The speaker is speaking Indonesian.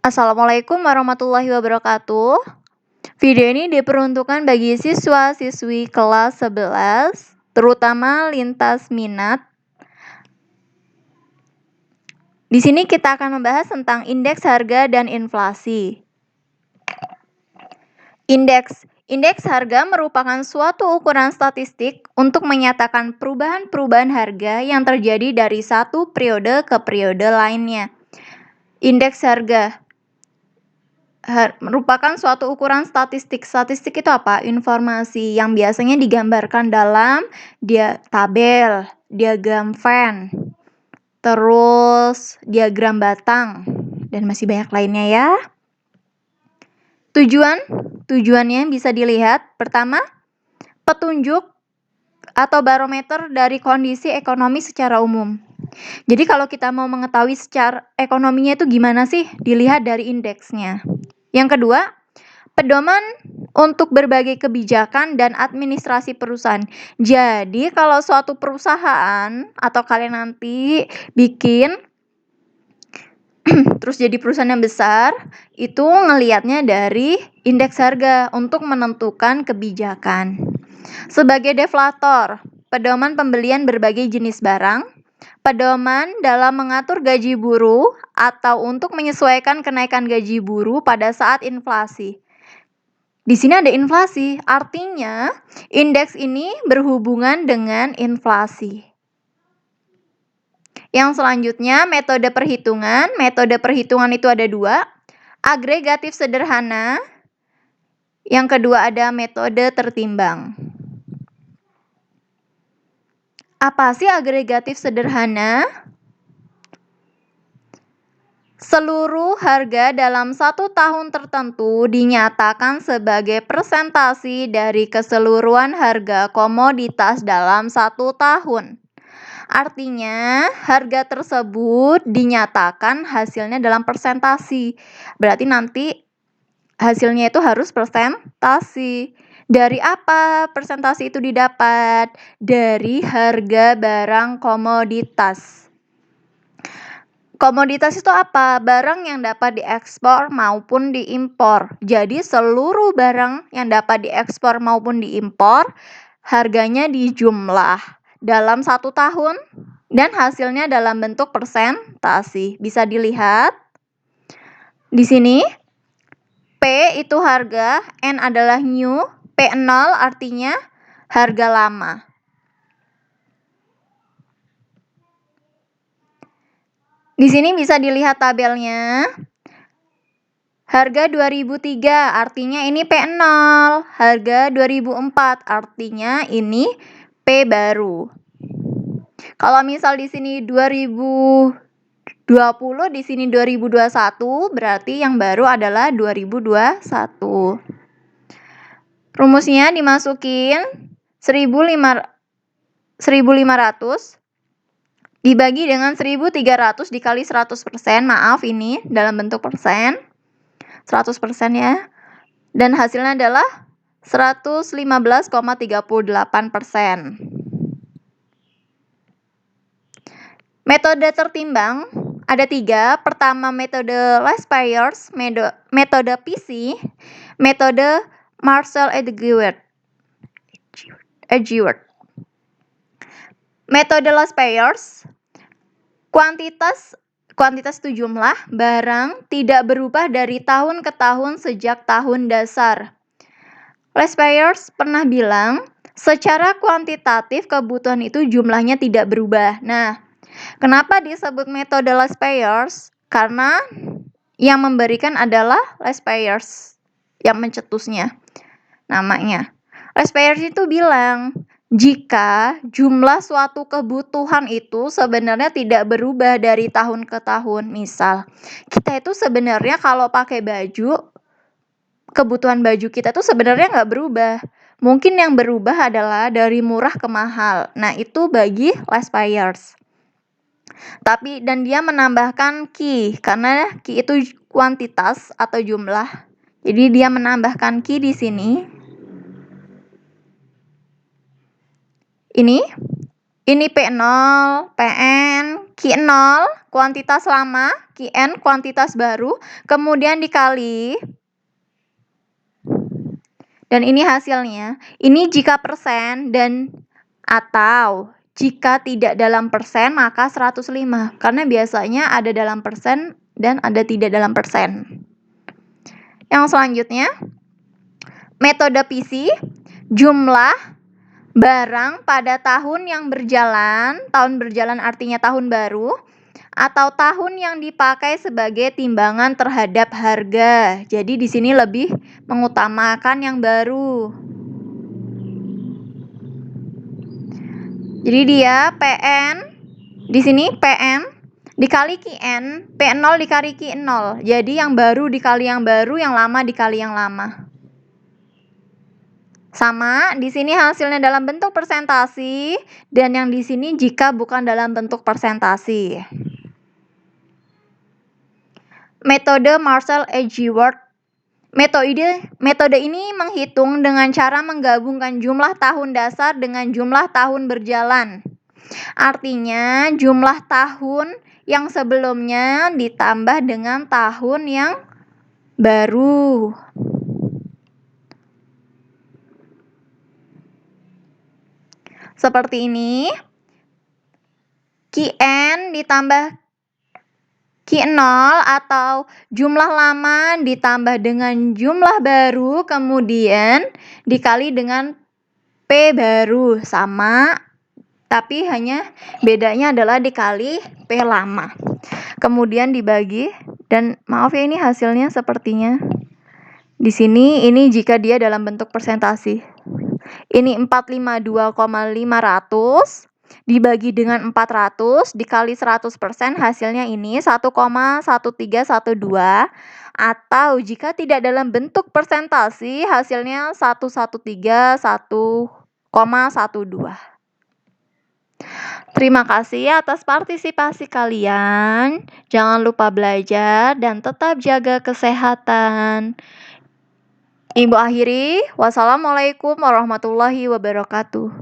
Assalamualaikum warahmatullahi wabarakatuh. Video ini diperuntukkan bagi siswa-siswi kelas 11, terutama lintas minat. Di sini kita akan membahas tentang indeks harga dan inflasi. Indeks harga merupakan suatu ukuran statistik untuk menyatakan perubahan-perubahan harga yang terjadi dari satu periode ke periode lainnya. Indeks harga merupakan suatu ukuran statistik. Statistik itu apa? Informasi yang biasanya digambarkan dalam tabel, diagram Venn, terus diagram batang, dan masih banyak lainnya ya. Tujuannya bisa dilihat. Pertama, petunjuk atau barometer dari kondisi ekonomi secara umum. Jadi kalau kita mau mengetahui secara ekonominya itu gimana sih? Dilihat dari indeksnya. Yang kedua, pedoman untuk berbagai kebijakan dan administrasi perusahaan. Jadi kalau suatu perusahaan atau kalian nanti bikin terus jadi perusahaan yang besar, itu ngelihatnya dari indeks harga untuk menentukan kebijakan. Sebagai deflator, pedoman pembelian berbagai jenis barang, pedoman dalam mengatur gaji buruh atau untuk menyesuaikan kenaikan gaji buruh pada saat inflasi. Di sini ada inflasi, artinya indeks ini berhubungan dengan inflasi. Yang selanjutnya, metode perhitungan. Metode perhitungan itu ada dua, agregatif sederhana. Yang kedua ada metode tertimbang. Apa sih agregatif sederhana? Seluruh harga dalam satu tahun tertentu dinyatakan sebagai persentase dari keseluruhan harga komoditas dalam satu tahun. Artinya, harga tersebut dinyatakan hasilnya dalam persentase. Berarti nanti hasilnya itu harus persentase. Dari apa persentase itu didapat? Dari harga barang komoditas. Komoditas itu apa? Barang yang dapat diekspor maupun diimpor. Jadi seluruh barang yang dapat diekspor maupun diimpor, harganya dijumlah dalam satu tahun dan hasilnya dalam bentuk persentase. Bisa dilihat di sini. P itu harga, N adalah new, P0 artinya harga lama. Di sini bisa dilihat tabelnya. Harga 2003 artinya ini P0, harga 2004 artinya ini P baru. Kalau misal di sini 2020, di sini 2021, berarti yang baru adalah 2021. Rumusnya dimasukin 1500 dibagi dengan 1300 dikali 100%, maaf ini dalam bentuk persen, 100% ya. Dan hasilnya adalah 115,38%. Metode tertimbang ada 3. Pertama, metode Lespayers, metode PC, metode Marshall-Edgeworth. Metode Lespayers, kuantitas itu jumlah barang tidak berubah dari tahun ke tahun sejak tahun dasar. Lespayers pernah bilang, secara kuantitatif kebutuhan itu jumlahnya tidak berubah. Nah, kenapa disebut metode Lespayers? Karena yang memberikan adalah Lespayers, yang mencetusnya namanya. Lespayers itu bilang, jika jumlah suatu kebutuhan itu sebenarnya tidak berubah dari tahun ke tahun. Misal, kita itu sebenarnya kalau pakai baju, kebutuhan baju kita itu sebenarnya nggak berubah. Mungkin yang berubah adalah dari murah ke mahal. Nah, itu bagi Lespayers. Dan dia menambahkan Q, karena Q itu kuantitas atau jumlah. Jadi dia menambahkan Q di sini. Ini Ini P0, PN, Q0, kuantitas lama, Qn, kuantitas baru, kemudian dikali. Dan ini hasilnya. Ini jika persen dan atau jika tidak dalam persen maka 105. Karena biasanya ada dalam persen dan ada tidak dalam persen. Yang selanjutnya, metode PC, jumlah barang pada tahun yang berjalan, tahun berjalan artinya tahun baru, atau tahun yang dipakai sebagai timbangan terhadap harga. Jadi di sini lebih mengutamakan yang baru. Jadi dia PN, di sini PN dikali Qn, P0 dikali Q0. Jadi yang baru dikali yang baru, yang lama dikali yang lama. Sama, di sini hasilnya dalam bentuk persentasi, dan yang di sini jika bukan dalam bentuk persentasi. Metode Marshall-Edgeworth. Metode ini menghitung dengan cara menggabungkan jumlah tahun dasar dengan jumlah tahun berjalan. Artinya, jumlah tahun yang sebelumnya ditambah dengan tahun yang baru. Seperti ini. Qn ditambah Q0 atau jumlah lama ditambah dengan jumlah baru, kemudian dikali dengan P baru, sama, tapi hanya bedanya adalah dikali P lama. Kemudian dibagi, dan maaf ya ini hasilnya sepertinya. Di sini ini jika dia dalam bentuk persentasi. Ini 452,500 dibagi dengan 400 dikali 100%, hasilnya ini 1,1312, atau jika tidak dalam bentuk persentasi hasilnya 113,12. Terima kasih atas partisipasi kalian. Jangan lupa belajar dan tetap jaga kesehatan. Ibu akhiri, wassalamualaikum warahmatullahi wabarakatuh.